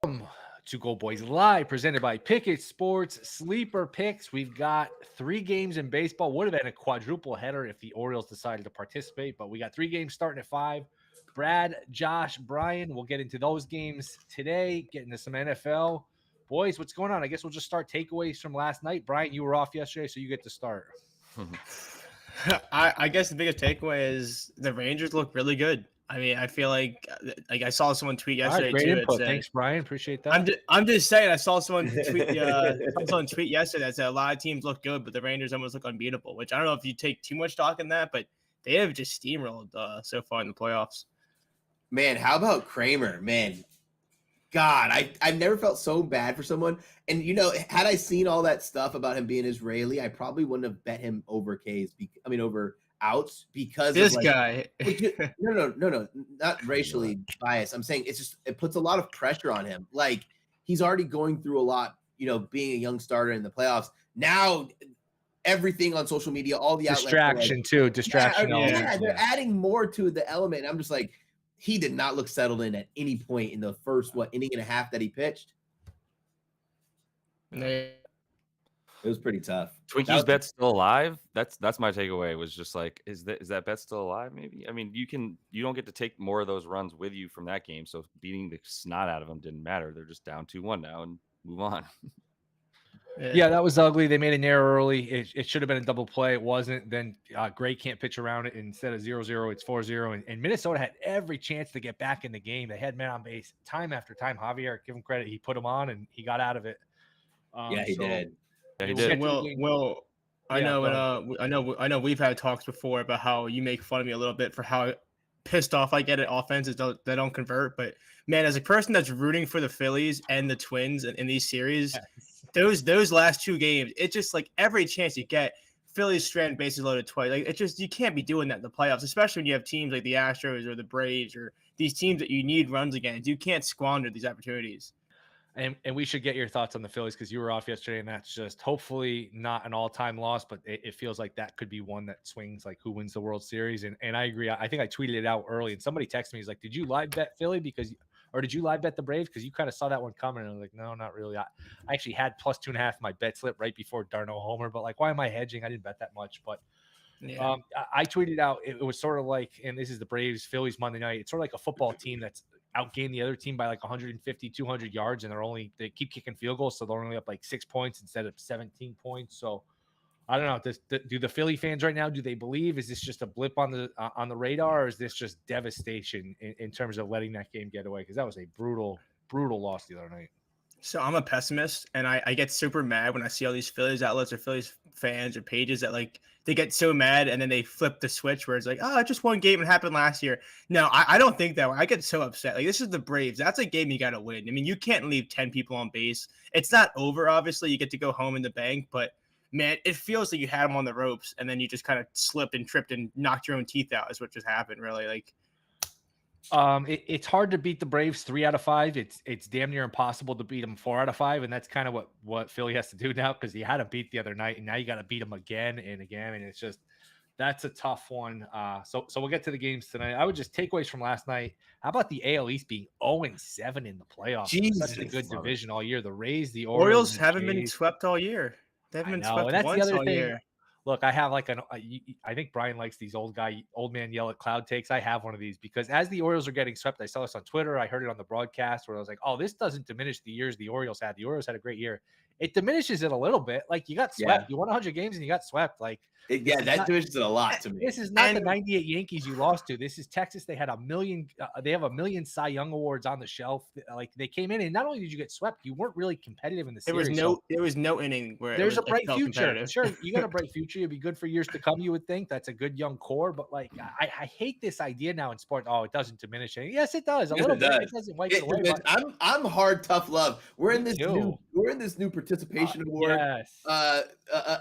To Goldboys Live, presented by Pickett Sports Sleeper Picks. We've got 3 games in baseball. Would have been a quadruple header if the Orioles decided to participate, but we got 3 games starting at 5. Brad, Josh, Brian, we'll get into those games today, get into some NFL. Boys, what's going on? I guess we'll just start takeaways from last night. Brian, you were off yesterday, so you get to start. I guess the biggest takeaway is the Rangers look really good. I mean, I feel like I saw someone tweet yesterday. Great too. input. Thanks, Brian. Appreciate that. I'm just saying. I saw someone tweet yesterday that said a lot of teams look good, but the Rangers almost look unbeatable. Which I don't know if you take too much stock in that, but they have just steamrolled so far in the playoffs. Man, how about Kramer? Man, God, I've never felt so bad for someone. And, had I seen all that stuff about him being Israeli, I probably wouldn't have bet him over over outs because this guy. No, not racially biased. I'm saying it puts a lot of pressure on him. Like, he's already going through a lot, being a young starter in the playoffs. Now, everything on social media, all the distraction outlets, Yeah, they're adding more to the element. I'm just like, he did not look settled in at any point in the first inning and a half that he pitched. It was pretty tough. Twinkies bet still alive? That's my takeaway. Was just like, is that bet still alive? Maybe. I mean, you don't get to take more of those runs with you from that game. So beating the snot out of them didn't matter. They're just down 2-1 now and move on. Yeah, that was ugly. They made an error early. It should have been a double play. It wasn't. Then Gray can't pitch around it. Instead of 0-0, it's 4-0. And Minnesota had every chance to get back in the game. They had men on base time after time. Javier, give him credit. He put him on and he got out of it. He did. Yeah, he did. Well, I know we've had talks before about how you make fun of me a little bit for how pissed off I get at offenses that don't convert. But man, as a person that's rooting for the Phillies and the Twins in these series, those last 2 games, it's just like every chance you get, Phillies strand bases loaded twice. Like, it's just, you can't be doing that in the playoffs, especially when you have teams like the Astros or the Braves or these teams that you need runs against. You can't squander these opportunities. And we should get your thoughts on the Phillies because you were off yesterday, and that's just hopefully not an all-time loss, but it feels like that could be one that swings like who wins the World Series. And I agree. I think I tweeted it out early, and somebody texted me. He's like, "Did you live bet Philly or did you live bet the Braves? Because you kind of saw that one coming." And I was like, "No, not really." I actually had plus 2.5 my bet slip right before Darno homer, but like, why am I hedging? I didn't bet that much, but. Yeah. I tweeted out it was sort of like, and this is the Braves Phillies Monday night. It's sort of like a football team that's outgained the other team by like 150, 200 yards, and they keep kicking field goals, so they're only up like 6 points instead of 17 points. So I don't know. Do the Philly fans right now? Do they believe? Is this just a blip on the radar, or is this just devastation in terms of letting that game get away? Because that was a brutal loss the other night. So I'm a pessimist, and I get super mad when I see all these Phillies outlets or Phillies fans or pages that like they get so mad and then they flip the switch where it's like, oh, just one game. It happened last year. No, I don't think that way. I get so upset. Like, this is the Braves. That's a game you got to win. I mean, you can't leave 10 people on base. It's not over, obviously. You get to go home in the bank, but man, it feels like you had them on the ropes and then you just kind of slipped and tripped and knocked your own teeth out is what just happened, really. Like, it's hard to beat the Braves 3 out of 5. It's damn near impossible to beat them 4 out of 5, and that's kind of what Philly has to do now because you had to beat the other night, and now you got to beat them again and again, and it's just that's a tough one. So we'll get to the games tonight. I would just takeaways from last night. How about the AL East being 0-7 in the playoffs? Jesus, such a good division all year. The Rays, the Orioles haven't been swept all year. They haven't been swept once all year. Look, I have like I think Brian likes these old man yell at cloud takes. I have one of these because as the Orioles are getting swept, I saw this on Twitter. I heard it on the broadcast where I was like, oh, this doesn't diminish the years the Orioles had. The Orioles had a great year. It diminishes it a little bit. like you got swept. Yeah. You won 100 games and you got swept. That diminishes it a lot to me. This is not the 98 Yankees you lost to. This is Texas. They had a million. They have a million Cy Young awards on the shelf. Like they came in and not only did you get swept, you weren't really competitive in the series. There was no inning where there's a bright future. Sure, you got a bright future. You'd be good for years to come. You would think that's a good young core, but like I hate this idea now in sport. Oh, it doesn't diminish anything. Yes, it does a little bit. It doesn't wipe it away. I'm hard, tough love. We're in this new participation award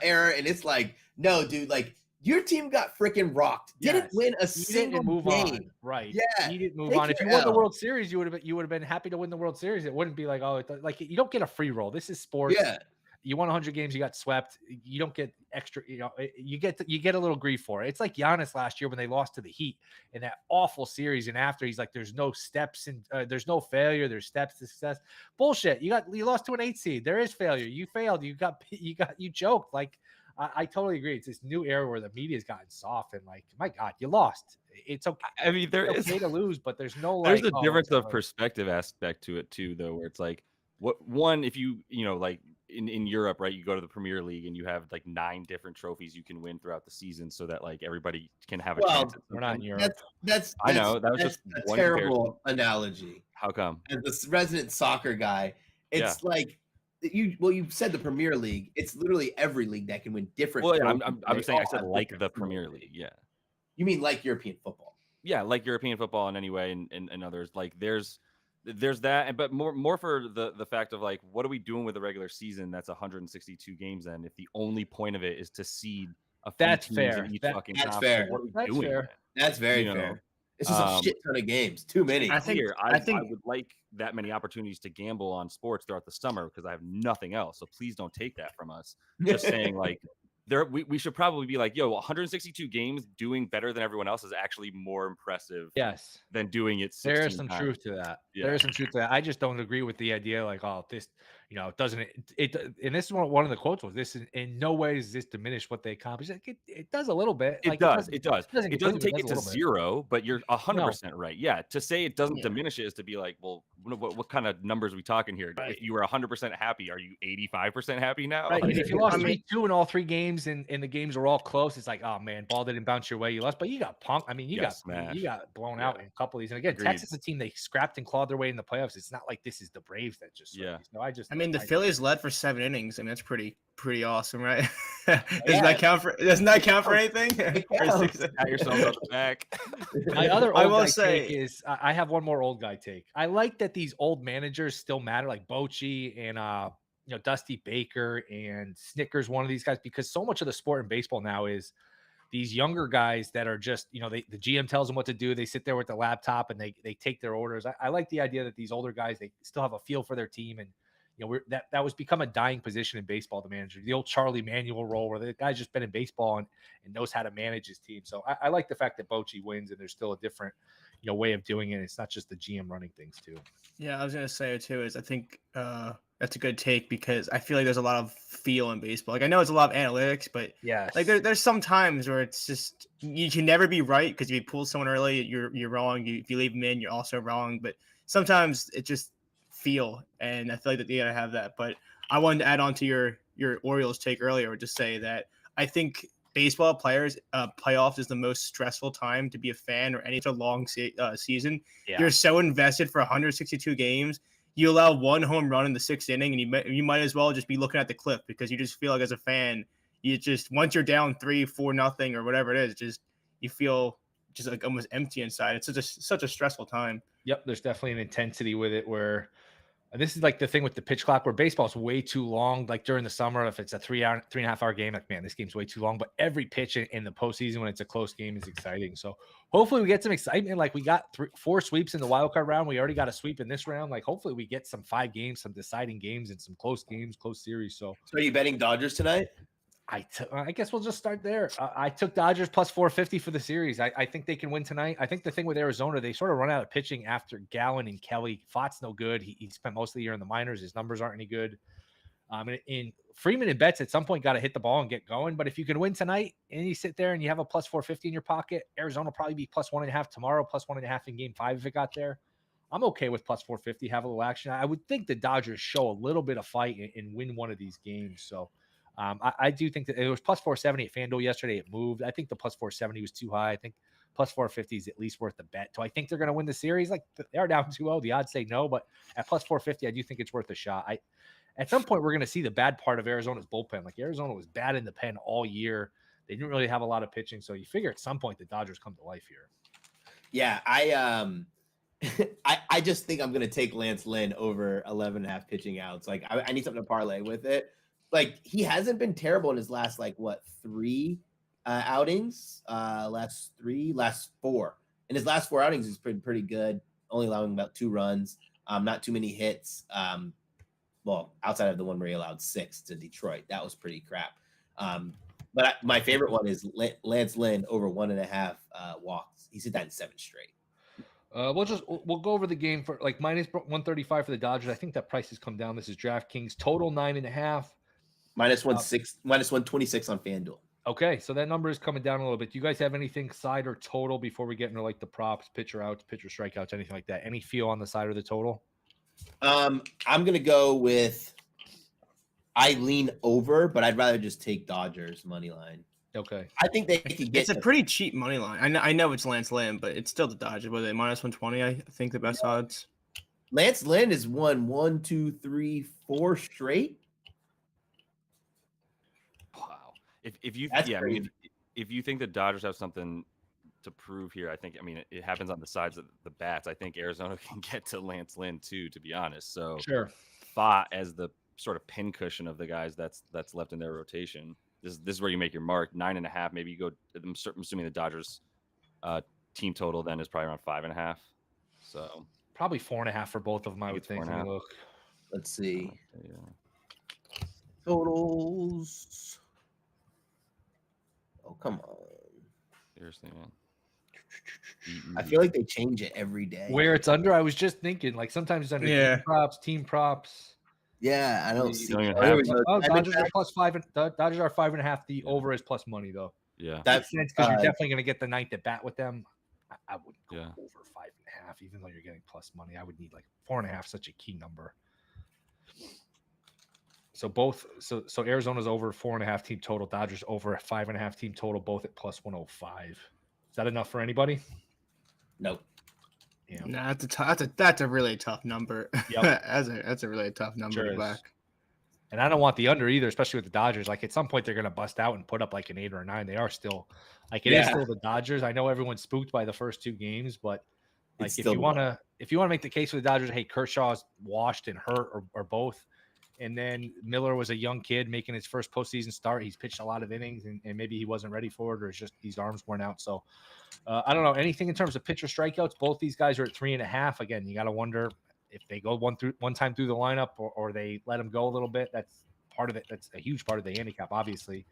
era, and it's like, no, dude, like your team got freaking rocked. Didn't win a single game. On. Right. Yeah. You didn't move on. If you won the World Series, you would have been happy to win the World Series. It wouldn't be like, oh, like you don't get a free roll. This is sports. Yeah. You won 100 games, you got swept. You don't get extra, you get a little grief for it. It's like Giannis last year when they lost to the Heat in that awful series. And after he's like, there's no steps and there's no failure. There's steps to success. Bullshit. You lost to an 8 seed. There is failure. You failed. You choked. Like, I totally agree. It's this new era where the media's gotten soft and like, my God, you lost. It's okay. I mean, it's okay to lose, but there's no there's like, a difference of perspective aspect to it too, though, where it's like, if you like in Europe, right, you go to the Premier League and you have like 9 different trophies you can win throughout the season, so that like everybody can have a chance. We're not in Europe. That's I know that was just a terrible analogy. How come? As the resident soccer guy, it's like you said the Premier League. It's literally every league that can win different. Well, yeah, I was saying I said like the Premier League. Yeah. You mean like European football? Yeah, like European football in any way, and others. Like there's that, but more for the fact of like, what are we doing with the regular season? That's 162 games. Then, if the only point of it is to seed a few teams fair. in each fucking that's conference, fair. What are we That's doing? fair. That's very fair. It's just a shit ton of games. Too many. I think I would like that many opportunities to gamble on sports throughout the summer because I have nothing else. So please don't take that from us. Just saying, like, we should probably be like, 162 games doing better than everyone else is actually more impressive. Yes. Than doing it 16 There is some times. truth to that. Yeah. There is some truth to that. I just don't agree with the idea like, oh, this, it doesn't, and this is one of the quotes was, this is in no way does this diminish what they accomplished. It does a little bit. It does. It does. It doesn't take it to 0, zero, but you're 100% right. Yeah. To say it doesn't diminish it is to be like, well, what kind of numbers are we talking here? Right. If you were 100% happy, are you 85% happy now? Right. Like, And if you lost 3-2 in all 3 games and the games are all close, it's like, oh man, ball didn't bounce your way. You lost, but you got punked. I mean, you got blown out in a couple of these. And again, Agreed. Texas is a team they scrapped and clawed their way in the playoffs. It's not like this is the Braves that just the Phillies led for 7 innings. I mean, that's pretty awesome, right? Doesn't that count for anything? Pat yourself on the back. My other old guy take is I have one more old guy take. I like that these old managers still matter, like Bochy and Dusty Baker and Snickers, one of these guys, because so much of the sport in baseball now is these younger guys that are just, the GM tells them what to do. They sit there with the laptop and they take their orders. I like the idea that these older guys, they still have a feel for their team. And, that was become a dying position in baseball, the manager, the old Charlie Manuel role where the guy's just been in baseball and knows how to manage his team. So I like the fact that Bochy wins and there's still a different, way of doing it. It's not just the GM running things too. Yeah, I was going to say it too, is I think that's a good take because I feel like there's a lot of feel in baseball. Like I know it's a lot of analytics, but like there's some times where it's just, you can never be right because if you pull someone early, you're wrong. If you leave them in, you're also wrong. But sometimes it just feel, and I feel like that you gotta have that. But I wanted to add on to your Orioles take earlier, or just say that I think baseball players playoffs is the most stressful time to be a fan or any sort of long season. You're so invested for 162 games. You allow one home run in the 6th inning, and you might as well just be looking at the cliff because you just feel like as a fan, you just once you're down 3-4-0 or whatever it is, just you feel just like almost empty inside. It's such a stressful time. Yep, there's definitely an intensity with it where. And this is like the thing with the pitch clock where baseball is way too long. Like during the summer, if it's a 3.5 hour game, like, man, this game's way too long. But every pitch in the postseason when it's a close game is exciting. So hopefully we get some excitement. Like we got 4 sweeps in the wild card round. We already got a sweep in this round. Like hopefully we get some 5 games, some deciding games and some close games, close series. So are you betting Dodgers tonight? I guess we'll just start there. I took Dodgers plus 450 for the series. I think they can win tonight. I think the thing with Arizona, they sort of run out of pitching after Gallen and Kelly. Fott's no good. He spent most of the year in the minors. His numbers aren't any good. And Freeman and Betts at some point got to hit the ball and get going. But if you can win tonight and you sit there and you have a plus 450 in your pocket, Arizona will probably be plus 1.5 tomorrow, plus 1.5 in game 5 if it got there. I'm okay with plus 450, have a little action. I would think the Dodgers show a little bit of fight and win one of these games. So I do think that it was plus 470 at FanDuel yesterday. It moved. I think the plus 470 was too high. I think plus 450 is at least worth the bet. Do I think they're going to win the series? Like they're down 2-0. The odds say no, but at plus 450, I do think it's worth a shot. At some point, we're going to see the bad part of Arizona's bullpen. Like Arizona was bad in the pen all year. They didn't really have a lot of pitching. So you figure at some point the Dodgers come to life here. Yeah, I just think I'm going to take Lance Lynn over 11.5 pitching outs. Like I need something to parlay with it. Like he hasn't been terrible in his last 3 outings. Last 4. In his last 4 outings, he's been pretty good. Only allowing about 2 runs. Not too many hits. well, outside of the one where he allowed 6 to Detroit. That was pretty crap. But my favorite one is Lance Lynn over 1.5 walks. He's hit that in 7 straight. We'll go over the game for like minus 135 for the Dodgers. I think that price has come down. This is DraftKings total 9.5. Minus 126 on FanDuel. Okay, so that number is coming down a little bit. Do you guys have anything side or total before we get into like the props, pitcher outs, pitcher strikeouts, anything like that? Any feel on the side or the total? I'm gonna go with. I lean over, but I'd rather just take Dodgers money line. Okay, I think they could get. It's a pretty cheap money line. I know it's Lance Lynn, but it's still the Dodgers. What are they, minus 120? I think the best odds. Lance Lynn has won 1, 2, 3, 4 straight. Wow. If you That's I crazy. mean, if you think the Dodgers have something to prove here, I think it happens on the sides of the bats. I think Arizona can get to Lance Lynn too, to be honest. So sure. Fa as the sort of pincushion of the guys that's left in their rotation. This is where you make your mark. 9.5. Maybe you go. I'm assuming the Dodgers team total then is probably around 5.5. So Probably 4.5 for both of them, I would it's think. 4.5. Look. Let's see Yeah. totals. Oh, come on. Seriously, man. I feel like they change it every day. Where it's under, I was just thinking, like sometimes it's under team props. Yeah, I don't see. don't even Oh, have here we it. go. Dodgers are +5. Dodgers are 5.5. The over is plus money though. Yeah. That's Makes sense because you're definitely going to get the ninth at bat with them. I wouldn't go Yeah. over 5.5, even though you're getting plus money. I would need like 4.5, such a key number. So so Arizona's over 4.5 team total. Dodgers over 5.5 team total, both at plus 105. Is that enough for anybody? Nope. Yeah. Nah, that's a really tough number. Yep. that's a really tough number Sure to is. back. And I don't want the under either, especially with the Dodgers. Like at some point they're going to bust out and put up like an 8 or a 9. They are still like it is still the Dodgers. I know everyone's spooked by the first 2 games, but like It's if still you want to make the case for the Dodgers, hey, Kershaw's washed and hurt or both. And then Miller was a young kid making his first postseason start. He's pitched a lot of innings and maybe he wasn't ready for it or it's just these arms weren't out. So I don't know anything in terms of pitcher strikeouts. Both these guys are at 3.5. Again, you got to wonder if they go one time through the lineup or they let them go a little bit. That's part of it. That's a huge part of the handicap, obviously.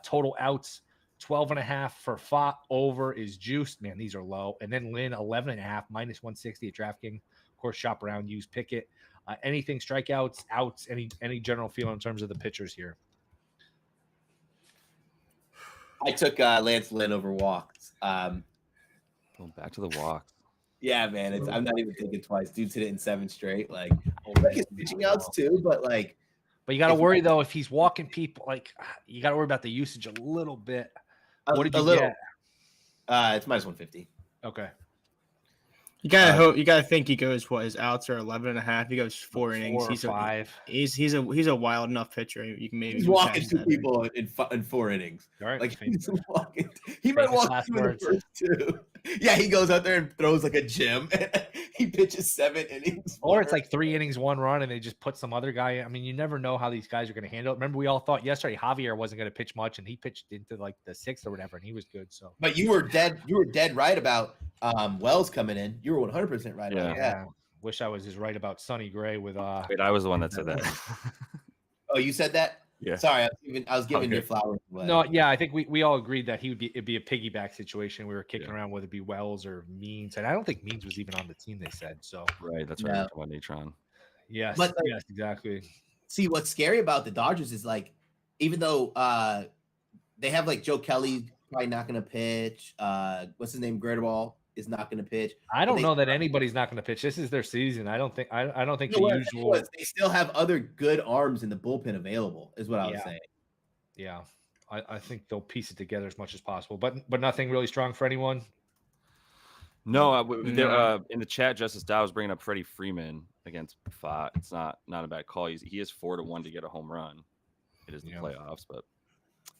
Total outs 12.5 for Fa. Over is juiced. Man, these are low. And then Lynn 11.5 minus 160 at DraftKings. Of course, shop around, use Pickett. Anything strikeouts, outs, any general feel in terms of the pitchers here? I took Lance Lynn over walks. Going back to the walk. Yeah, man. I'm not even thinking twice. Dude's hit it in 7 straight. Like, I like his pitching outs too, but like. But you got to worry though if he's walking people. Like, you got to worry about the usage a little bit. What did you get? It's minus 150. Okay. You gotta hope. You gotta think he goes. What his outs are 11.5. He goes 4 innings. He's 5. He's a wild enough pitcher. You can maybe. He's walking 2 people in 4 innings. All right. Like he's walking. He might walk 2 in the first 2. Yeah, he goes out there and throws like a gym. He pitches 7 innings. Or it's like 3 innings, 1 run, and they just put some other guy. I mean, you never know how these guys are going to handle it. Remember, we all thought yesterday Javier wasn't going to pitch much, and he pitched into like the 6th or whatever, and he was good. So, but you were dead right about Wells coming in. You were 100% right about that. Wish I was as right about Sonny Gray with Wait, I was the one that said that. Oh, you said that? Yeah. Sorry, I was giving you flowers. No, yeah, I think we all agreed that it'd be a piggyback situation. We were kicking around whether it be Wells or Means, and I don't think Means was even on the team. They said so. Right, that's right. About Natron. Yes, but yes, exactly. See, what's scary about the Dodgers is like, even though they have like Joe Kelly probably not going to pitch. What's his name? Gradwell is not going to pitch. I don't know that anybody's not going to pitch. This is their season. I don't think the usual. They still have other good arms in the bullpen available, is what I was saying. Yeah, I think they'll piece it together as much as possible, but nothing really strong for anyone. No, in the chat, Justice Dow was bringing up Freddie Freeman against Fa. It's not a bad call. He is 4-1 to get a home run. It is the playoffs, but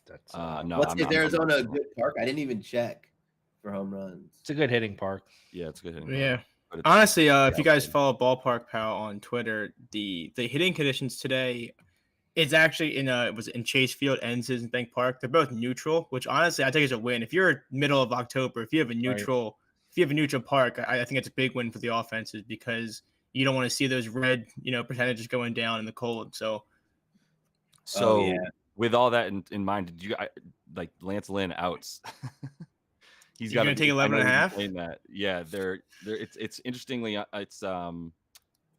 that's no. Is Arizona a good park? I didn't even check for home runs. It's a good hitting park. Yeah, it's a good hitting. Yeah. Honestly, if you guys follow Ballpark Pal on Twitter, the hitting conditions today, it's actually it was in Chase Field and Citizens Bank Park. They're both neutral, which honestly I think is a win. If you're middle of October, if you have a neutral park, I think it's a big win for the offenses because you don't want to see those red, percentages going down in the cold. So So with all that in mind, did you like Lance Lynn outs? He's got to take 11.5. That, yeah, it's interestingly, it's the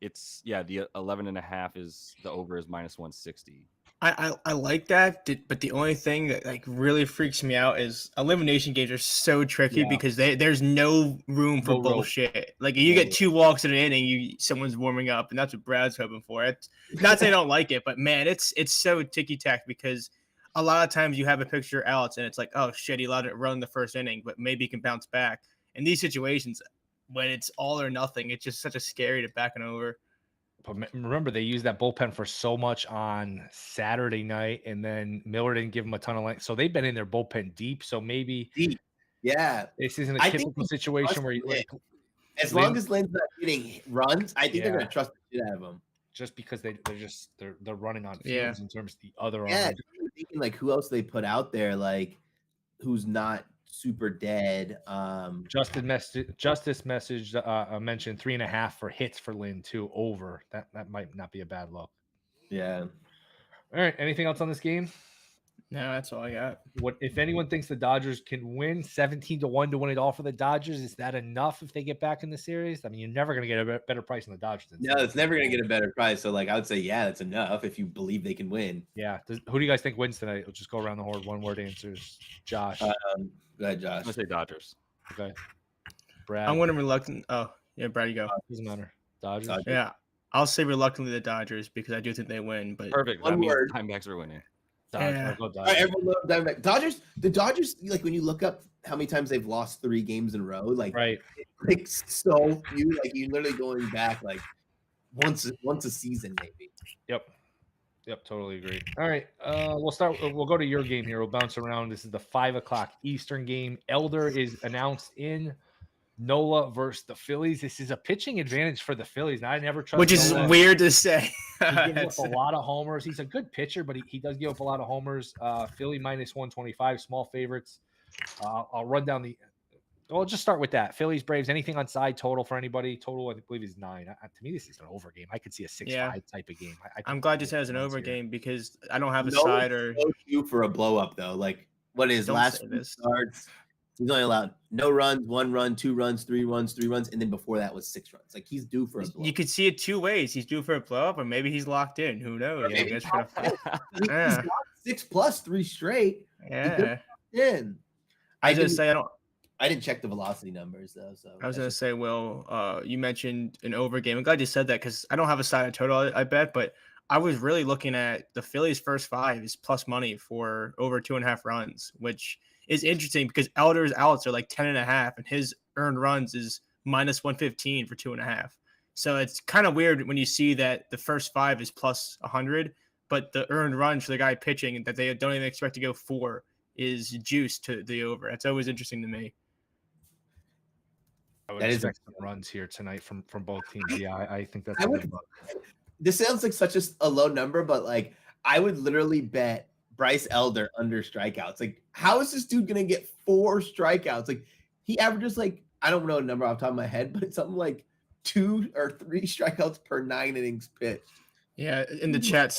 11.5 is the over is -160. I like that, but the only thing that like really freaks me out is elimination games are so tricky because there's no room for bullshit. Like you get 2 walks in an inning, someone's warming up, and that's what Brad's hoping for. It's not saying I don't like it, but man, it's so ticky tack because a lot of times you have a picture outs and it's like, oh shit, he allowed it run the first inning, but maybe he can bounce back. In these situations, when it's all or nothing, it's just such a scary to back and over. But remember, they used that bullpen for so much on Saturday night, and then Miller didn't give them a ton of length. So they've been in their bullpen deep. So maybe this isn't a typical situation where as long as Lynn's not getting runs, I think they're going to trust the shit out of him. Just because they're running on fields in terms of the other arms. Yeah, thinking like who else they put out there, like who's not super dead. Justice message mentioned 3.5 for hits for Lynn too, over. That might not be a bad look. Yeah. All right. Anything else on this game? No, that's all I got. What if anyone thinks the Dodgers can win 17-1 to win it all for the Dodgers? Is that enough if they get back in the series? I mean, you're never going to get a better price on the Dodgers. No, it's never going to get a better price. So, like, I would say, that's enough if you believe they can win. Yeah. Who do you guys think wins tonight? We'll just go around the horn. One-word answers. Josh. Go ahead, Josh. I'm going to say Dodgers. Okay. Brad. I'm going to reluctant. Oh, yeah, Brad, you go. Doesn't matter. Dodgers. Yeah. I'll say reluctantly the Dodgers because I do think they win. But perfect. That means Diamondbacks are winning. Dodgers. All right, everyone loves Diamondbacks. The Dodgers, like when you look up how many times they've lost 3 games in a row, like it's so few. Like you're literally going back like once a season, maybe. Yep, totally agree. All right, we'll go to your game here. We'll bounce around. This is the 5:00 Eastern game. Elder is announced in Nola versus the Phillies. This is a pitching advantage for the Phillies. Now, I never trust which is Nola. Weird to say. He gives up a lot of homers. He's a good pitcher, but he does give up a lot of homers. Philly -125, small favorites. I'll run down I'll just start with that. Phillies, Braves, anything on side total for anybody? Total, I believe, is 9. To me, this is an over game. I could see a 6-5 type of game. I'm glad you said it's an over game because I don't have a side or you for a blow up though. Like what is last starts? He's only allowed no runs, 1 run, 2 runs, 3 runs, 3 runs, and then before that was 6 runs. Like he's due for a blow. You could see it 2 ways. He's due for a blow up, or maybe he's locked in. Who knows? Maybe he's got 6+ 3 straight. Yeah. I didn't check the velocity numbers though. So I was gonna say, Will, you mentioned an over game. I'm glad you said that because I don't have a side of total, I bet, but I was really looking at the Phillies' first 5 is plus money for over 2.5 runs, which is interesting because Elder's outs are like 10.5 and his earned runs is -115 for 2.5. So it's kind of weird when you see that the first 5 is plus 100, but the earned runs for the guy pitching that they don't even expect to go 4 is juice to the over. That's always interesting to me. I would expect some runs here tonight from both teams. Yeah, I think that's this sounds like such a low number, but like I would literally bet Bryce Elder under strikeouts. Like, how is this dude gonna get 4 strikeouts? Like, he averages like I don't know a number off the top of my head, but it's something like 2 or 3 strikeouts per 9 innings pitched. Yeah, in the chat,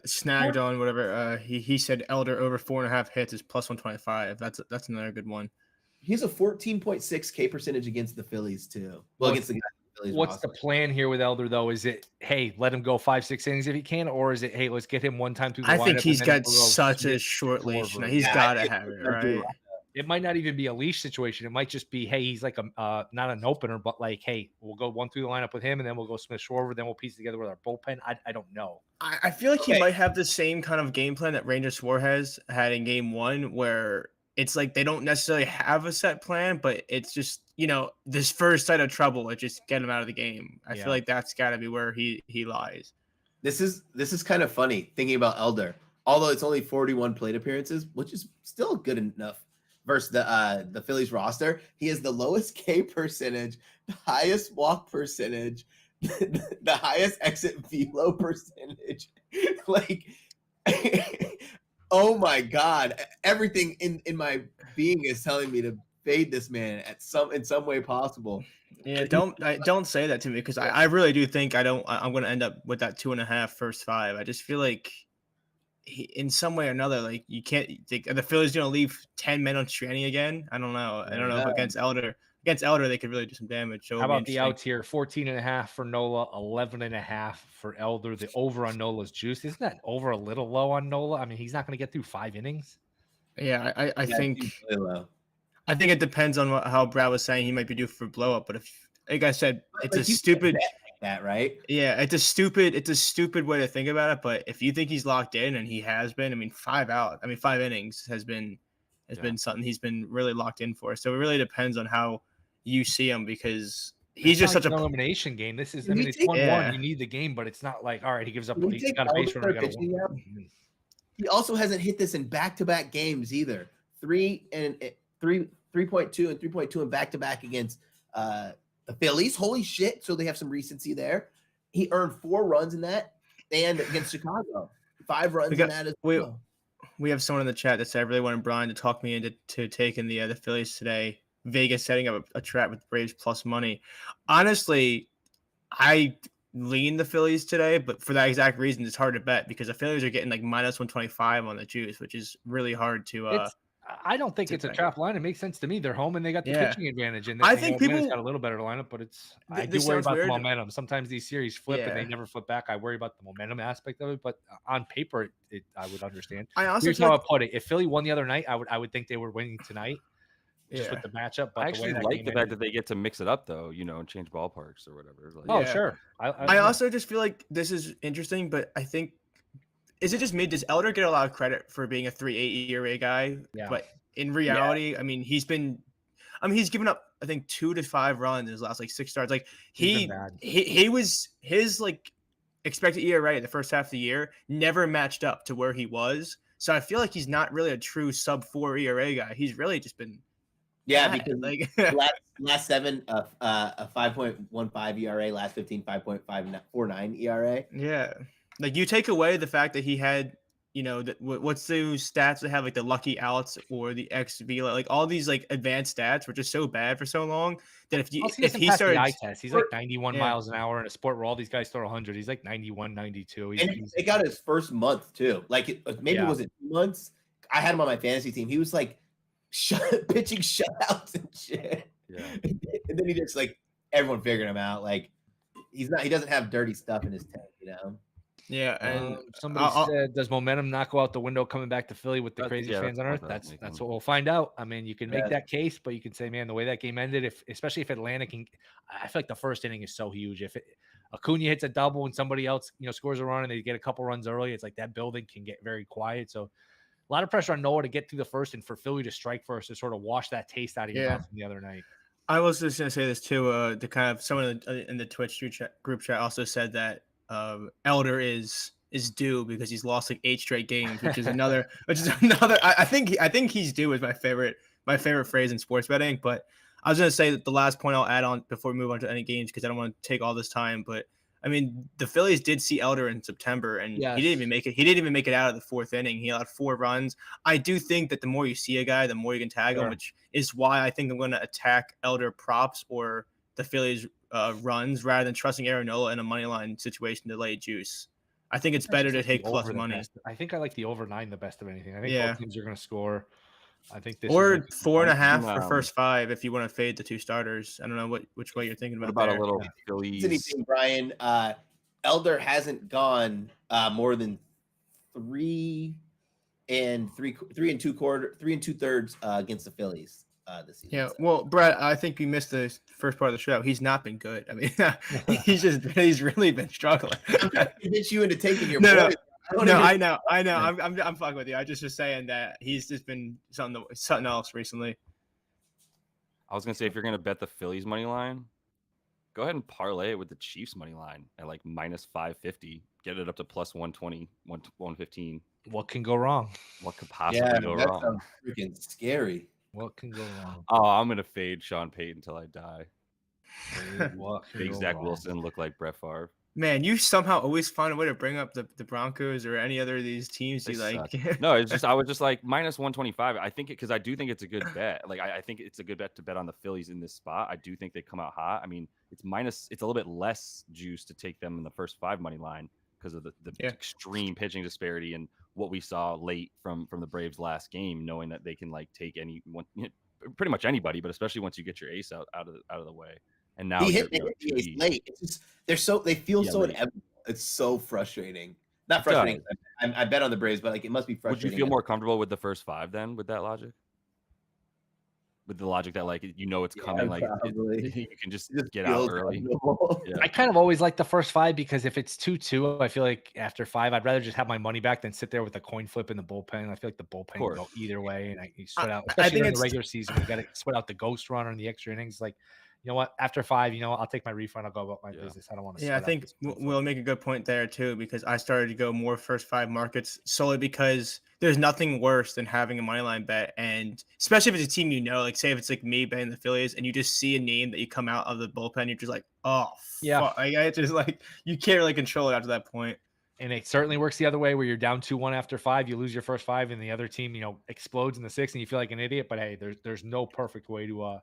snagged on whatever. He said Elder over 4.5 hits is plus 125. That's another good one. He has a 14.6 K percentage against the Phillies too. Well, against the guys. What's the plan here with Elder, though? Is it, hey, let him go 5-6 innings if he can, or is it, hey, let's get him one time through the lineup? I think he's got such a short leash. He's got to have it, right? It might not even be a leash situation. It might just be, hey, he's like a not an opener, but like, hey, we'll go 1 through the lineup with him, and then we'll go Smith Schwarber, then we'll piece together with our bullpen. I don't know. I feel like he might have the same kind of game plan that Ranger Suarez had in game 1, where it's like they don't necessarily have a set plan, but it's just, this first sight of trouble, it just get him out of the game. I feel like that's got to be where he lies. This is kind of funny thinking about Elder, although it's only 41 plate appearances, which is still good enough versus the Phillies roster. He has the lowest K percentage, the highest walk percentage, the highest exit velo percentage. Like, oh my God, everything in my being is telling me to fade this man in some way possible. Yeah, don't say that to me because I really do think I'm going to end up with that 2.5 first 5. I just feel like in some way or another, like you can't think the Phillies going to leave 10 men on Straney again. I don't know. I don't know if against Elder they could really do some damage. So how about the outs here? 14.5 for Nola, 11.5 for Elder. The over on Nola's juice. Isn't that over a little low on Nola? I mean, he's not going to get through 5 innings. Yeah, I think really low. I think it depends on how Brad was saying he might be due for blow up, but if, like I said, it's a stupid that, right? Yeah, it's a stupid way to think about it. But if you think he's locked in, and he has been, I mean, 5 innings has been something he's been really locked in for. So it really depends on how you see him because he's just such an elimination game. This is, I mean, it's 1-1. You need the game, but it's not like, all right, he gives up. He's got a base runner. He also hasn't hit this in back-to-back games either. 3.2 and 3.2 in back-to-back against the Phillies. Holy shit! So they have some recency there. He earned 4 runs in that, and against Chicago, 5 runs in that as well. We have someone in the chat that said I really wanted Brian to talk me into taking the Phillies today. Vegas setting up a trap with Braves plus money. Honestly, I lean the Phillies today, but for that exact reason, it's hard to bet because the Phillies are getting like minus 125 on the juice, which is really hard to. I don't think it's a trap line. It makes sense to me. They're home and they got the pitching advantage. And I think people got a little better lineup, but I do worry about the momentum. Sometimes these series flip and they never flip back. I worry about the momentum aspect of it, but on paper, I would understand. Here's how I put it: if Philly won the other night, I would think they were winning tonight. Just with the matchup, but I actually like the fact that they get to mix it up, though, and change ballparks or whatever. Like, sure. I also just feel like this is interesting, but I think is it just me? Does Elder get a lot of credit for being a 3.8 ERA guy? Yeah. But in reality, I mean, he's given up I think 2 to 5 runs in his last like 6 starts. Like he was his like expected ERA in the first half of the year never matched up to where he was. So I feel like he's not really a true sub 4 ERA guy. He's really just been. Yeah, because like last 7 a 5.15 ERA, last 15 5.549 ERA. Yeah, like you take away the fact that he had, what's those stats that have like the lucky outs or the XV, like all these like advanced stats were just so bad for so long that if he started the eye test, he's like 91 miles an hour in a sport where all these guys throw 100. He's like 91, 92. He got his first month too. Like maybe was it 2 months? I had him on my fantasy team. He was like. Pitching shutouts and shit. Yeah. And then he just like everyone figured him out. Like he doesn't have dirty stuff in his tank, Yeah, and somebody said, does momentum not go out the window coming back to Philly with the craziest fans on earth? That's what we'll find out. I mean, you can make that case, but you can say, man, the way that game ended, especially if Atlanta can, I feel like the first inning is so huge. If Acuna hits a double and somebody else, scores a run and they get a couple runs early, it's like that building can get very quiet. So a lot of pressure on Noah to get through the first and for Philly to strike first to sort of wash that taste out of your mouth from the other night. I was just going to say this too. To kind of someone in the Twitch group chat also said that Elder is due because he's lost like 8 straight games, which is another. I think he's due is my favorite phrase in sports betting. But I was going to say that the last point I'll add on before we move on to any games because I don't want to take all this time, but. I mean, the Phillies did see Elder in September, and he didn't even make it. He didn't even make it out of the 4th inning. He allowed 4 runs. I do think that the more you see a guy, the more you can tag him, which is why I think I'm going to attack Elder props or the Phillies runs rather than trusting Aaron Nola in a money line situation to lay juice. I think it's better to take plus money. I think I like the over 9 the best of anything. I think both teams are going to score. I think this or 4.5 for first 5 if you want to fade the 2 starters. I don't know which way you're thinking about. What about a little Phillies? Anything, Brian? Elder hasn't gone more than 3 2/3 against the Phillies this season. Yeah, well, Brett, I think you missed the first part of the show. He's not been good. I mean, he's really been struggling. I'm trying to convince you into taking your boy. I know. I'm fucking with you. I just was saying that he's just been something else recently. I was gonna say if you're gonna bet the Phillies money line, go ahead and parlay it with the Chiefs money line at like minus 550. Get it up to plus 120, 115. What can go wrong? What could possibly go wrong? Sounds freaking scary. What can go wrong? Oh, I'm gonna fade Sean Payton until I die. Make Zach Wilson look like Brett Favre. Man, you somehow always find a way to bring up the Broncos or any other of these teams They you like. No, it's just I was just like -125. I think because I do think it's a good bet. Like I think it's a good bet to bet on the Phillies in this spot. I do think they come out hot. I mean, it's a little bit less juice to take them in the first 5 money line because of the extreme pitching disparity and what we saw late from the Braves last game, knowing that they can like take pretty much anybody, but especially once you get your ace out of the way. And now He you're, hit the ace late. It's just they feel so inevitable. It's so frustrating. Not frustrating. I bet on the Braves, but like it must be frustrating. Would you feel more comfortable with the first 5 then, with that logic? With the logic that like it's coming, like you can just get out early. Yeah. I kind of always like the first 5 because if it's 2-2, I feel like after 5, I'd rather just have my money back than sit there with a coin flip in the bullpen. I feel like the bullpen can go either way, and you sweat out. Especially in the regular season, you got to sweat out the ghost runner and the extra innings. Like, you know what? After 5, I'll take my refund. I'll go about my business. I don't want to. Yeah, I think we'll make a good point there too, because I started to go more first 5 markets solely because there's nothing worse than having a money line bet, and especially if it's a team like say if it's like me betting the Phillies, and you just see a name that you come out of the bullpen, you're just like, oh yeah, fuck. It's just like you can't really control it after that point. And it certainly works the other way, where you're down 2-1 after 5, you lose your first 5, and the other team explodes in the 6th, and you feel like an idiot. But hey, there's no perfect way to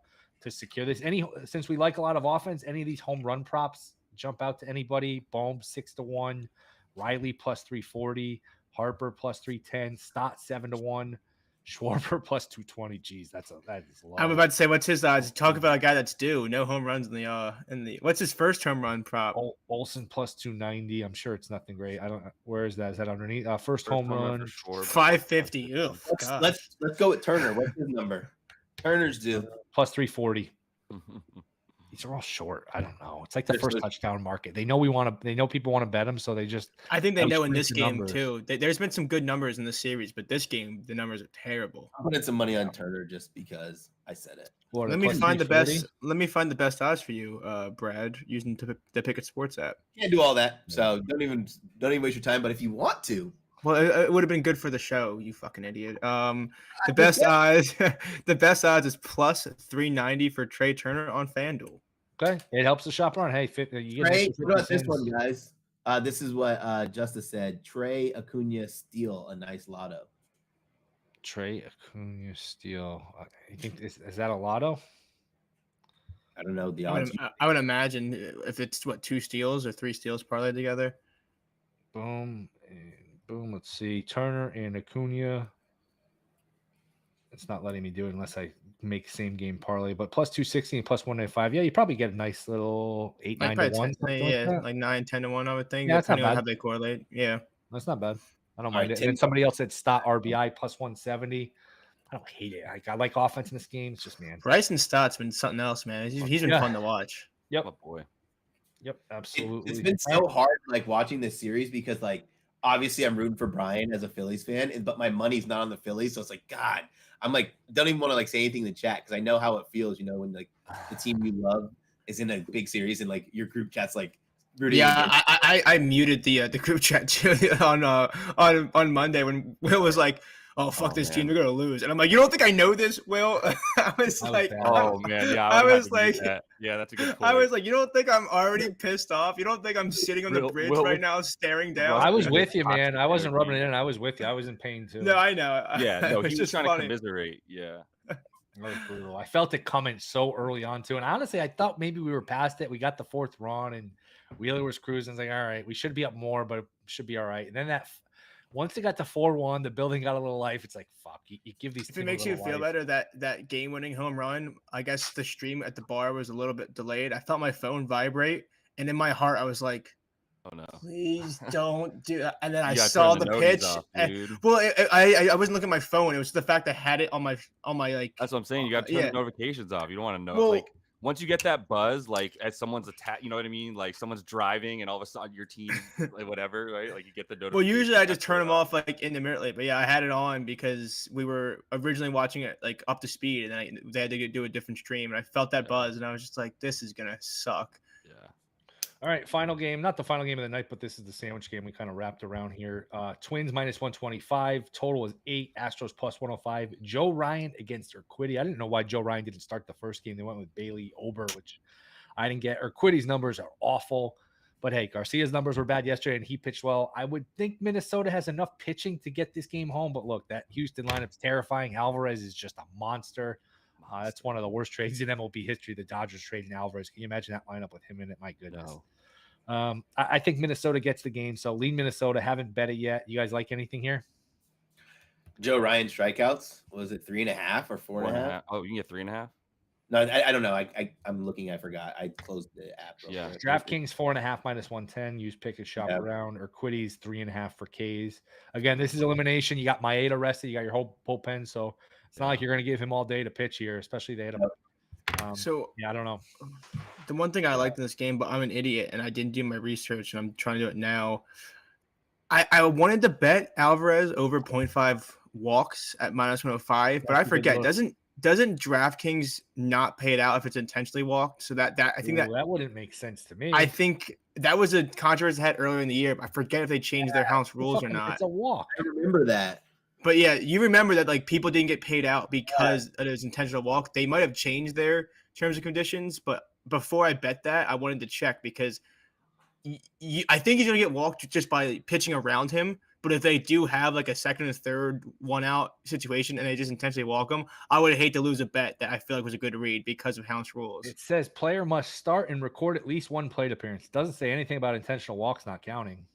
secure this. Since we like a lot of offense, any of these home run props jump out to anybody. Bohm 6-1, Riley +340, Harper +310, Stott 7-1, Schwarber +220. Geez, that is low. I'm about to say, what's his odds? Talk about a guy that's due. No home runs in the what's his first home run prop? Olsen +290. I'm sure it's nothing great. I don't know. Where is that? Is that underneath? First home run 550. Ew, let's go with Turner. What's his number? Turner's due +340. These are all short. I don't know. It's like the first touchdown market. They know people want to bet them, so they just. I think they know in this game too. There's been some good numbers in the series, but this game the numbers are terrible. I'm putting some money on Turner just because I said it. Let me find the best. Let me find the best odds for you, Brad, using the Pickett Sports app. Can't do all that, so don't even waste your time. But if you want to. Well, it would have been good for the show, you fucking idiot. The best odds is +390 for Trey Turner on FanDuel. Okay, it helps the shop run. Hey, Trey, this one, guys. This is what Justice said. Trey Acuna steal a nice lotto. Trey Acuna steal. You think is that a lotto? I don't know the odds. I would imagine if it's 2 steals or 3 steals parlayed together. Boom. Boom. Let's see. Turner and Acuna. It's not letting me do it unless I make same game parlay. But +260 and +195. Yeah, you probably get a nice little 8-9 to 1. Like 9-10 to 1. I would think. Yeah, that's not bad. How they correlate. Yeah, that's not bad. I don't mind it. And then somebody else said Stott RBI +170. I don't hate it. I like offense in this game. It's just Bryson Stott's been something else, man. He's been fun to watch. Yep, boy. Yep, absolutely. It's been so hard watching this series because obviously I'm rooting for Brian as a Phillies fan, but my money's not on the Phillies, so it's like, God, I'm don't even want to say anything in the chat because I know how it feels, when the team you love is in a big series and your group chat's rooting. Yeah, I muted the group chat too on Monday when Will was like, oh, fuck this team, they're gonna lose. And I'm like, you don't think I know this, Will? I was like, oh man, yeah. I was like, yeah, that's a good point. I was like, you don't think I'm already pissed off? You don't think I'm sitting on the bridge right now staring down? I was with you, man. I wasn't rubbing it in. I was with you. I was in pain too. No, I know. Yeah, no, he was trying to commiserate. Yeah. That was brutal. I felt it coming so early on too. And honestly, I thought maybe we were past it. We got the 4th run and Wheeler was cruising. It's like, all right, we should be up more, but it should be all right. And then once they got to 4-1, the building got a little life. It's like, fuck, you give these. If it makes you feel better, that game-winning home run, I guess the stream at the bar was a little bit delayed. I felt my phone vibrate, and in my heart, I was like, oh no, please don't do that. And then I saw the pitch. I wasn't looking at my phone. It was the fact I had it on my That's what I'm saying. You got to turn the notifications off. You don't want to know. Once you get that buzz, as someone's attack, you know what I mean? Someone's driving and all of a sudden your team, whatever, right? You get the notification. Well, usually I just turn them off in the minute late, but yeah, I had it on because we were originally watching it up to speed, and then they had to do a different stream, and I felt that buzz, and I was just like, this is gonna suck. Yeah. All right, final game. Not the final game of the night, but this is the sandwich game we kind of wrapped around here. Twins -125. Total is 8. Astros +105. Joe Ryan against Urquidy. I didn't know why Joe Ryan didn't start the first game. They went with Bailey Ober, which I didn't get. Urquidy's numbers are awful. But hey, Garcia's numbers were bad yesterday, and he pitched well. I would think Minnesota has enough pitching to get this game home. But look, that Houston lineup's terrifying. Alvarez is just a monster. That's one of the worst trades in MLB history. The Dodgers trading Alvarez. Can you imagine that lineup with him in it? My goodness. No. I think Minnesota gets the game. So lean Minnesota. Haven't bet it yet. You guys like anything here? Joe Ryan strikeouts. Was it 3.5 or 4.5? Oh, you can get 3.5. No, I don't know. I'm looking. I forgot. I closed the app. Yeah. DraftKings 4.5 minus 110. Use pick and shop around, or Quiddy's 3.5 for K's. Again, this is elimination. You got Maeda rested. You got your whole bullpen. So it's not like you're going to give him all day to pitch here, especially they had him. I don't know. The one thing I liked in this game, but I'm an idiot and I didn't do my research and I'm trying to do it now. I wanted to bet Alvarez over 0.5 walks at minus 105, but I forget. Doesn't DraftKings not pay it out if it's intentionally walked? So that I think that wouldn't make sense to me. I think that was a controversy had earlier in the year. But I forget if they changed their house rules or not. It's a walk. I remember that. But yeah, you remember that like people didn't get paid out because it was intentional walk. They might have changed their terms and conditions, but before I bet that, I wanted to check because I think he's gonna get walked just by pitching around him. But if they do have like a second and third 1-out situation and they just intentionally walk him, I would hate to lose a bet that I feel like was a good read because of house rules. It says player must start and record at least one plate appearance. It doesn't say anything about intentional walks not counting.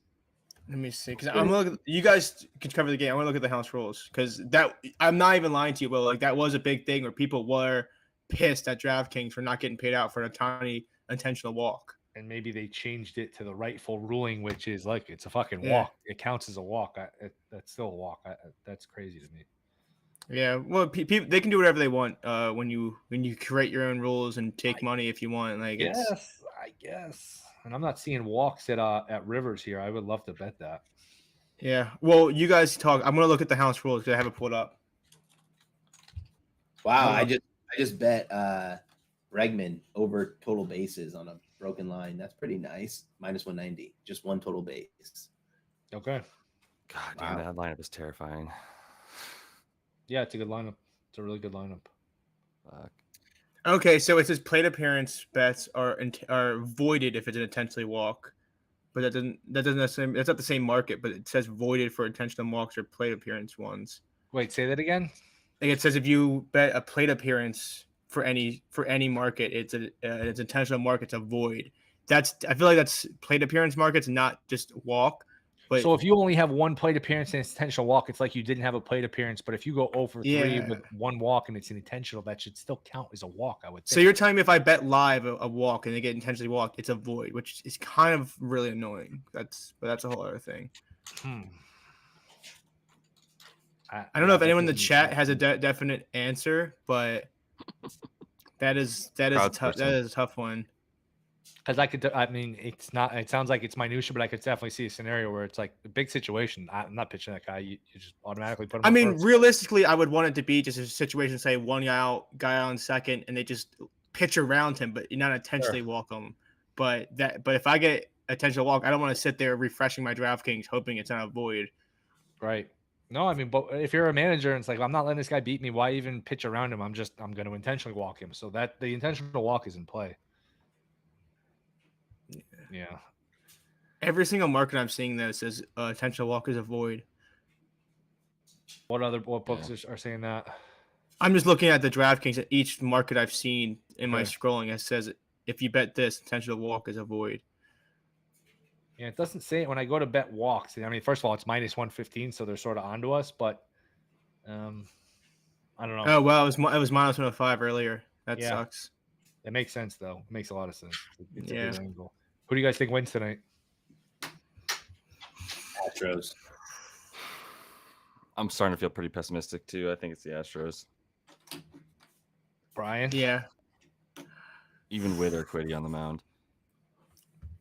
Let me see, because I'm gonna look. You guys can cover the game. I want to look at the house rules because that I'm not even lying to you, but like that was a big thing where people were pissed at DraftKings for not getting paid out for a tiny intentional walk. And maybe they changed it to the rightful ruling, which is like it's a fucking walk. It counts as a walk. That's still a walk. That's crazy to me. Yeah, well, people they can do whatever they want when you create your own rules and take money if you want. Like, I guess. And I'm not seeing walks at Rivers here. I would love to bet that. Yeah. Well, you guys talk. I'm gonna look at the house rules because I have it pulled up. Wow, I just bet Bregman over total bases on a broken line. That's pretty nice. Minus 190. Just one total base. Okay. God damn, that lineup is terrifying. Yeah, it's a good lineup. It's a really good lineup. Okay, so it says plate appearance bets are voided if it's an intentionally walk, but that doesn't necessarily, that's not the same market, but it says voided for intentional walks or plate appearance ones. Wait, say that again. Like it says if you bet a plate appearance for any market, it's intentional market, it's a void. I feel like that's plate appearance markets, not just walk. But so if you only have one plate appearance and it's intentional walk, it's like you didn't have a plate appearance. But if you go 0 for 3 with one walk and it's an intentional, that should still count as a walk, I would think. So you're telling me if I bet live a walk and they get intentionally walked, it's a void, which is kind of really annoying. That's a whole other thing. I don't know if anyone in the chat has a definite answer, but that is a tough one. Because it's not. It sounds like it's minutia, but I could definitely see a scenario where it's like a big situation. I'm not pitching that guy. You just automatically put him. Realistically, I would want it to be just a situation. Say one guy on second, and they just pitch around him, but not intentionally walk him. But if I get intentional walk, I don't want to sit there refreshing my DraftKings hoping it's not a void. Right. No, but if you're a manager and it's like I'm not letting this guy beat me, why even pitch around him? I'm going to intentionally walk him. So that the intentional walk is in play. Yeah. Every single market I'm seeing that says intentional walk is a void. What books are saying that? I'm just looking at the DraftKings at each market I've seen in my scrolling. It says if you bet this, intentional walk is a void. Yeah, it doesn't say it when I go to bet walks. First of all, it's minus 115, so they're sort of onto us. But I don't know. Oh well, it was minus 105 earlier. That sucks. It makes sense though. It makes a lot of sense. It's a good angle. Who do you guys think wins tonight? Astros. I'm starting to feel pretty pessimistic too. I think it's the Astros. Brian? Yeah. Even with or Quiddy on the mound.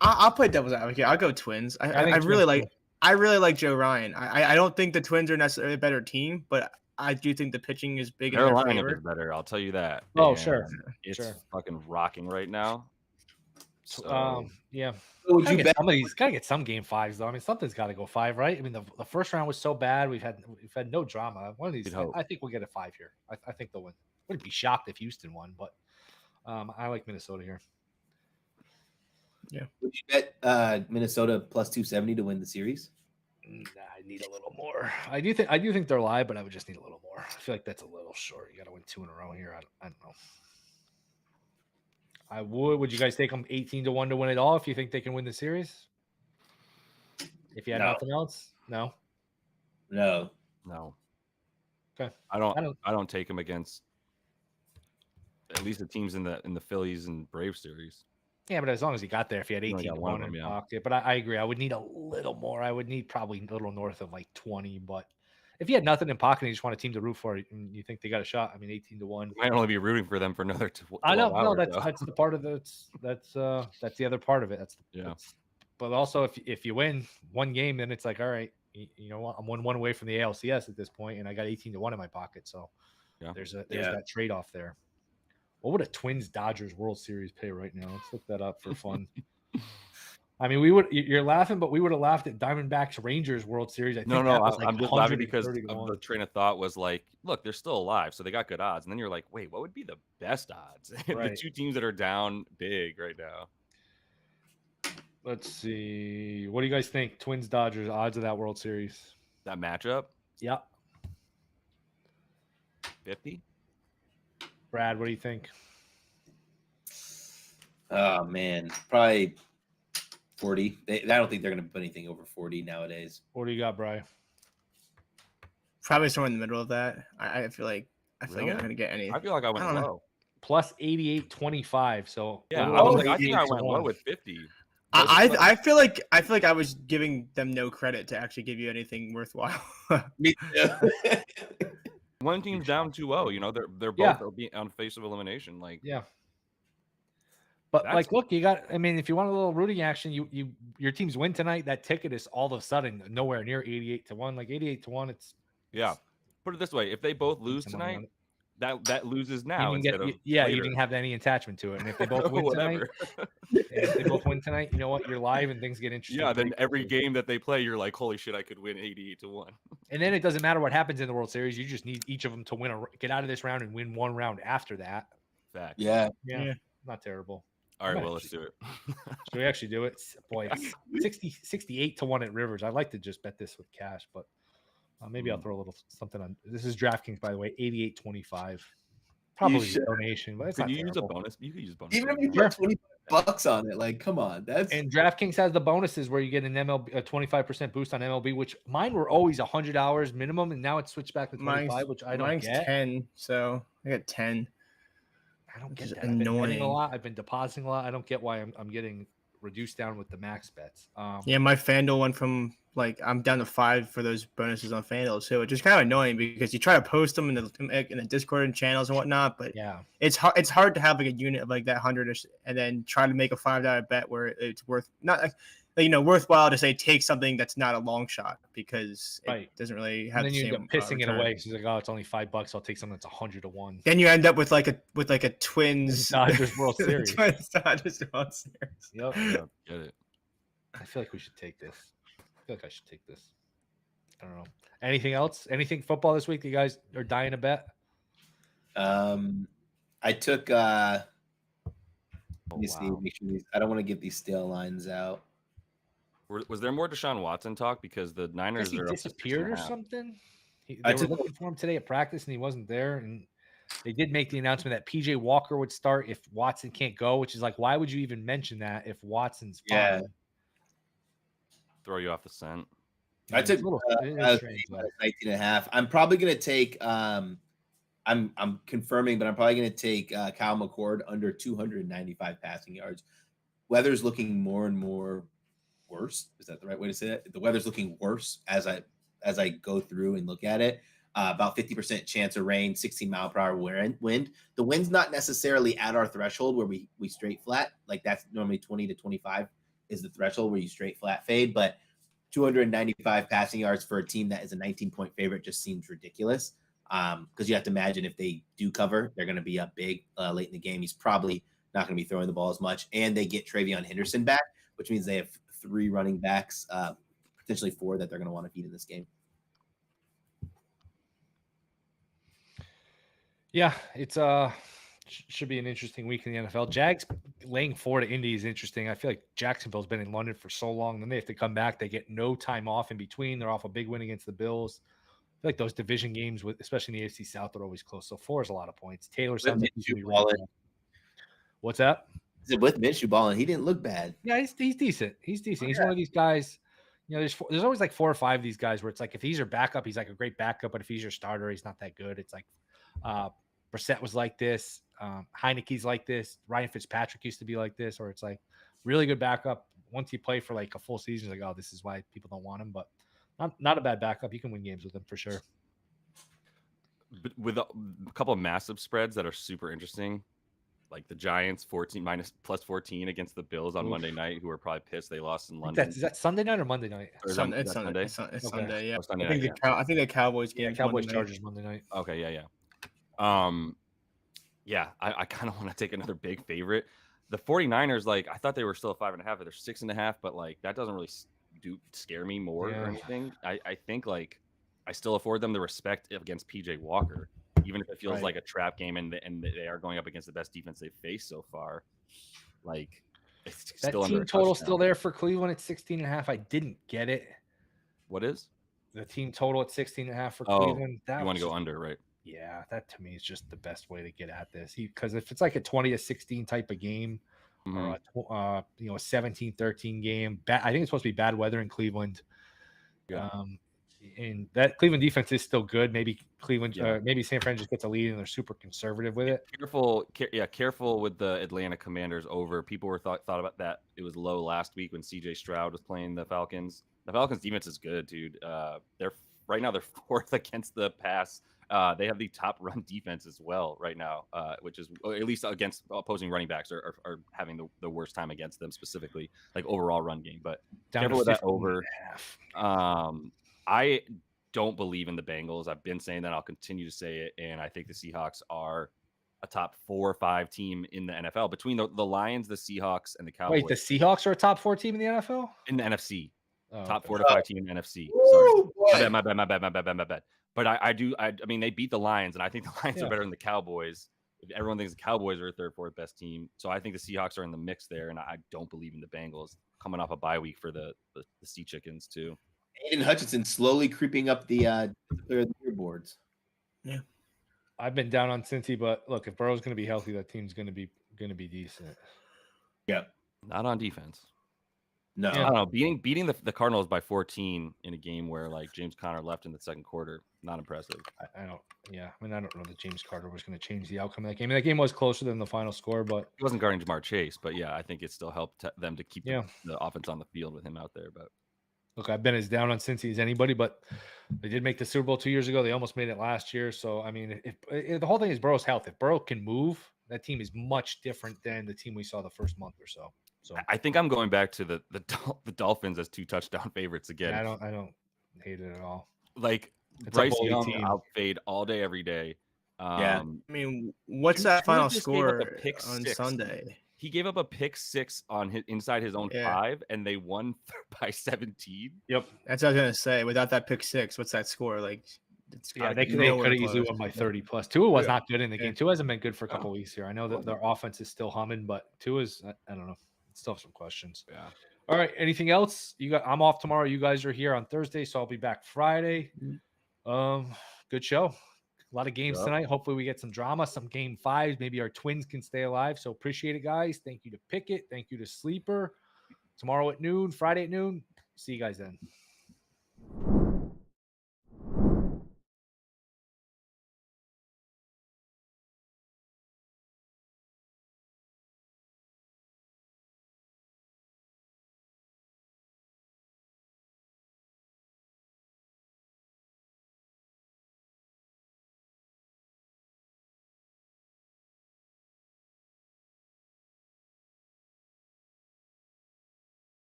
I'll play devil's advocate. I'll go Twins. I really like Joe Ryan. I don't think the Twins are necessarily a better team, but I do think the pitching is big in their favor. Is better. I'll tell you that. Oh, sure. It's fucking rocking right now. So, yeah. So would you bet somebody's got to get some game 5s though. Something's got to go 5, right? The first round was so bad. We've had no drama. One of these, I think we'll get a 5 here. I think they'll win. Wouldn't be shocked if Houston won, but I like Minnesota here. Yeah. Would you bet Minnesota plus 270 to win the series? I need a little more. I do think they're live, but I would just need a little more. I feel like that's a little short. You got to win 2 in a row here. I don't know. I would. Would you guys take them 18-1 to win it all if you think they can win the series? If you had nothing else, no. No. Okay. I don't take them against at least the teams in the Phillies and Braves series. Yeah, but as long as you got there, if you had 18-1 in pocket, but I agree. I would need a little more. I would need probably a little north of like 20. But if you had nothing in pocket and you just want a team to root for, and you think they got a shot, I mean, 18-1. Might only be rooting for them for another 12 I know. hours, No, that's the part of that's the other part of it. But also, if you win one game, then it's like, all right, you know what? I'm 1 away from the ALCS at this point, and I got 18-1 in my pocket. So there's that trade off there. What would a Twins Dodgers World Series pay right now? Let's look that up for fun. I mean, you're laughing, but we would have laughed at Diamondbacks Rangers World Series. I'm just laughing because of the train of thought was like, look, they're still alive, so they got good odds. And then you're like, wait, what would be the best odds? Right. The two teams that are down big right now. Let's see. What do you guys think? Twins Dodgers odds of that World Series? That matchup? Yeah. 50? Brad, what do you think? Oh man, probably 40. I don't think they're going to put anything over 40 nowadays. What do you got, Brian? Probably somewhere in the middle of that. I feel like I'm not going to get any. I feel like I went low. Plus 88.25. So yeah, I think I went low with 50. I feel like I was giving them no credit to actually give you anything worthwhile. Me too. One team's down 2-0. You know, they're both on face of elimination. Like, yeah. But like, look, you got. I mean, if you want a little rooting action, your teams win tonight. That ticket is all of a sudden nowhere near 88-1. Like 88-1, it's Put it this way: if they both lose tonight, that loses now. You didn't have any attachment to it. And if they both win tonight, you know what? You're live and things get interesting. Yeah, then every game that they play, you're like, holy shit, I could win 88-1. And then it doesn't matter what happens in the World Series. You just need each of them to get out of this round and win one round after that. Fact. Yeah. Not terrible. All right, well, let's do it. Should we actually do it? Boy, 68-1 at Rivers. I'd like to just bet this with cash, but maybe I'll throw a little something on. This is DraftKings, by the way, 88.25. Probably a donation, but it's not terrible. Use a bonus. You could use bonus. Even if you put $20 on it, like, come on, and DraftKings has the bonuses where you get an MLB a 25% boost on MLB, which mine were always $100 minimum, and now it's switched back to 25, which I don't get. 10, so I got 10. I don't get that. Annoying. I've been depositing a lot. I don't get why I'm getting reduced down with the max bets. My FanDuel went from I'm down to 5 for those bonuses on FanDuel too, which is kind of annoying because you try to post them in the Discord and channels and whatnot, but it's hard to have a unit of that 100ish and then try to make a $5 bet where it's worth worthwhile to say take something that's not a long shot because it doesn't really have. And then you end up pissing it away because like, it's only $5. I'll take something that's 100-1. Then you end up with a Twins Dodgers World Series. Twins Dodgers World Series. Yep. Get it. I feel like we should take this. I should take this. I don't know. Anything else? Anything football this week that you guys are dying to bet? I took. Let me see. Make sure I don't want to get these stale lines out. Was there more Deshaun Watson talk because the Niners are disappeared or something? They were looking for him today at practice and he wasn't there. And they did make the announcement that PJ Walker would start if Watson can't go, which is like, why would you even mention that if Watson's fine? Throw you off the scent. I took 19.5. I'm probably gonna take. I'm confirming, but I'm probably gonna take Kyle McCord under 295 passing yards. Weather's looking more and more worse. Is that the right way to say it? The weather's looking worse as I go through and look at it. About 50% chance of rain, 16-mile-per-hour wind. The wind's not necessarily at our threshold where we straight flat. Like that's normally 20 to 25 is the threshold where you straight flat fade. But 295 passing yards for a team that is a 19-point favorite just seems ridiculous. Because you have to imagine if they do cover, they're going to be up big late in the game. He's probably not going to be throwing the ball as much. And they get Travion Henderson back, which means they have 3 running backs, potentially 4 that they're going to want to feed in this game. Yeah, it's should be an interesting week in the NFL. Jags laying 4 to Indy is interesting. I feel like Jacksonville's been in London for so long. Then they have to come back. They get no time off in between. They're off a big win against the Bills. I feel like those division games, especially in the AFC South, are always close. So 4 is a lot of points. Taylor sounds like he's going to be running. What's that? Is it with Minshew balling? He didn't look bad. Yeah, he's decent. He's decent. He's one of these guys. There's always like 4 or 5 of these guys where it's like if he's your backup, he's like a great backup. But if he's your starter, he's not that good. It's like Brissett was like this. Heineke's like this. Ryan Fitzpatrick used to be like this, or it's like really good backup. Once you play for like a full season, it's like, oh, this is why people don't want him. But not a bad backup. You can win games with him for sure. But with a couple of massive spreads that are super interesting, like the Giants 14 minus plus 14 against the Bills on Monday night, who are probably pissed they lost in London. Is that Sunday night or Monday night? It's Sunday. It's Sunday. Yeah. Sunday I think the Cowboys game. Cowboys Chargers Monday night. Okay. Yeah. I kind of want to take another big favorite. The 49ers, like I thought they were still a 5.5, but they're 6.5. But like that doesn't really scare me more or anything. I think like I still afford them the respect against PJ Walker. Even if it feels like a trap game and they are going up against the best defense they've faced so far, like it's that still team total still there for Cleveland at 16.5. I didn't get it. What is the team total at 16.5 for Cleveland? You want to go under, right? Yeah, that to me is just the best way to get at this. Because if it's like a 20-16 type of game, or a 17-13 game, I think it's supposed to be bad weather in Cleveland. Yeah. And that Cleveland defense is still good. Maybe Cleveland, maybe San Fran just gets a lead and they're super conservative with it. Careful with the Atlanta Commanders over. People were thought about that. It was low last week when CJ Stroud was playing the Falcons. The Falcons defense is good, dude. They're 4th against the pass. They have the top run defense as well right now, which is at least against opposing running backs are having the worst time against them, specifically like overall run game. But careful with that over. I don't believe in the Bengals. I've been saying that. I'll continue to say it. And I think the Seahawks are a top 4 or 5 team in the NFL between the Lions, the Seahawks, and the Cowboys. Wait, the Seahawks are a top 4 team in the NFL? In the NFC. Top 4 to 5 team in the NFC. Woo, Sorry. My bad. But I mean, they beat the Lions, and I think the Lions are better than the Cowboys. Everyone thinks the Cowboys are a 3rd, 4th best team. So I think the Seahawks are in the mix there, and I don't believe in the Bengals coming off a bye week for the Sea Chickens too. Aiden Hutchinson slowly creeping up the leaderboards. Yeah, I've been down on Cincy, but look, if Burrow's going to be healthy, that team's going to be decent. Yeah, not on defense. No, I don't know. Beating the Cardinals by 14 in a game where like James Conner left in the second quarter, not impressive. I don't know that James Carter was going to change the outcome of that game. I mean, that game was closer than the final score, but he wasn't guarding Jamar Chase. But yeah, I think it still helped them to keep the offense on the field with him out there. But look, I've been as down on Cincy as anybody, but they did make the Super Bowl 2 years ago. They almost made it last year. So I mean, if the whole thing is Burrow's health. If Burrow can move, that team is much different than the team we saw the first month or so. So I think I'm going back to the Dolphins as 2 touchdown favorites again. Yeah, I don't hate it at all. Like Bryce Young, I'll fade all day, every day. I mean, what's that final score on Sunday? He gave up a pick 6 on inside his own 5, and they won by 17. Yep, that's what I was gonna say. Without that pick 6, what's that score like? They could have easily won by 30 plus. Tua was not good in the game. Tua hasn't been good for a couple weeks here. I know that their offense is still humming, but Tua's I don't know. Still have some questions. Yeah. All right. Anything else? I'm off tomorrow. You guys are here on Thursday, so I'll be back Friday. Good show. A lot of games tonight. Hopefully we get some drama, some game 5s. Maybe our Twins can stay alive. So appreciate it, guys. Thank you to Pickett. Thank you to Sleeper. Tomorrow at noon, Friday at noon. See you guys then.